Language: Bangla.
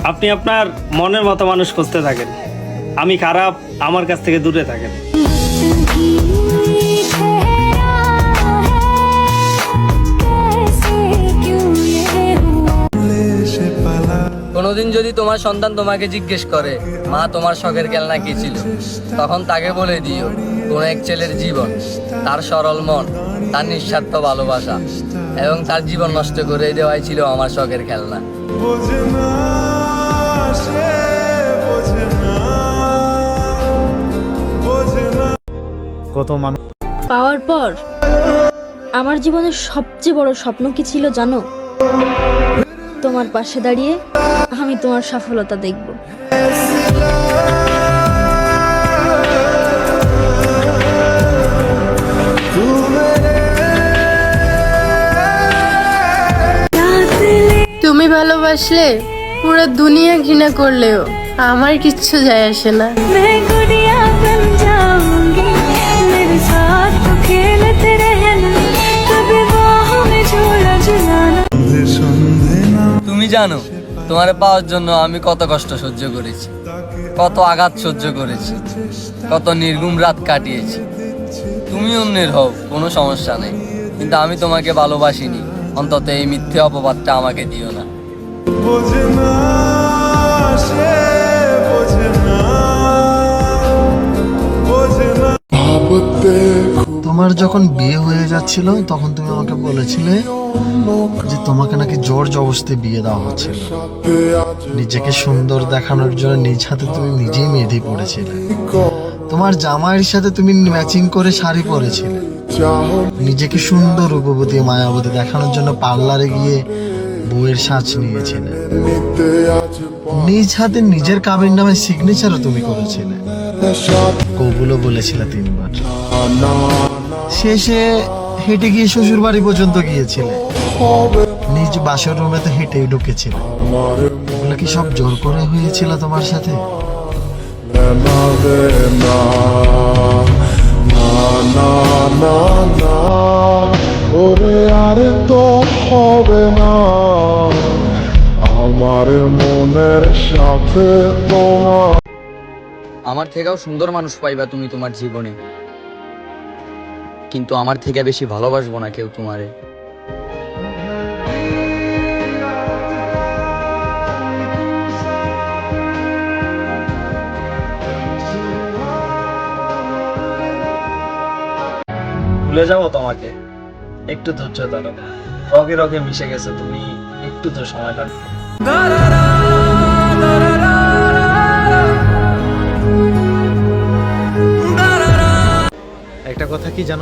আপনি আপনার মনের মতো মানুষ খুঁজতে থাকেন, আমি খারাপ, আমার কাছ থেকে দূরে থাকেন। কোনোদিন যদি তোমার সন্তান তোমাকে জিজ্ঞেস করে মা তোমার শখের খেলনা কি ছিল, তখন তাকে বলে দিও কোন এক ছেলের জীবন, তার সরল মন, তার নিঃস্বার্থ ভালোবাসা এবং তার জীবন নষ্ট করে দেওয়াই ছিল আমার শখের খেলনা। কত মানুষ পাওয়ার পর আমার জীবনের সবচেয়ে বড় স্বপ্ন কি ছিল জানো? তোমার পাশে দাঁড়িয়ে আমি তোমার সফলতা দেখব। তুমি ভালোবাসলে পুরো দুনিয়া ঘৃণা করলেও আমার কিচ্ছু যায় আসে না। তুমি জানো তোমারে পাওয়ার জন্য আমি কত কষ্ট সহ্য করেছি, কত আঘাত সহ্য করেছি, কত নির্ঘুম রাত কাটিয়েছি। তুমি অন্যের হও, কোনো সমস্যা নেই, কিন্তু আমি তোমাকে ভালোবাসিনি। অন্তত এই মিথ্যে অপবাদটা আমাকে দিও না। তোমার যখন বিয়ে হয়ে যাচ্ছিল তখন তুমি আমাকে বলেছিলে যে তোমাকে নাকি জোর জবরদস্তি বিয়ে দেওয়া হচ্ছিল। নিজেকে সুন্দর দেখানোর জন্য নিজ হাতে তুমি নিজেই মেহেদি পড়েছিলে। তোমার জামাইয়ের সাথে তুমি ম্যাচিং করে শাড়ি পরেছিলে। নিজেকে সুন্দর রূপবতী মায়াবতী দেখানোর জন্য পার্লারে গিয়ে বউয়ের সাজ নিয়েছিলে। নিজ হাতে নিজের কাবির নামে সিগনেচারও তুমি করেছিলে। কবুলও বলেছিলে 3 বার। শেষে হেঁটে গিয়ে শ্বশুর বাড়ি পর্যন্ত গিয়েছিলে। নিজ বাসর রুমে তো হেঁটেই ঢুকেছিলে। এগুলো কি সব জোর করে হয়েছিল তোমার সাথে? ওরে আরে তো হবে না আমার মনের সাথে তোমার। আমার থেকেও সুন্দর মানুষ পাইবা তুমি তোমার জীবনে, কিন্তু আমার থেকে বেশি ভালোবাসবো না কেউ তোমারে। ভুলে যাবো তোমাকে, একটু ধৈর্য ধরো। রগে রগে মিশে গেছে তুমি, একটু তো সময় লাগবে। একটা কথা কি জানো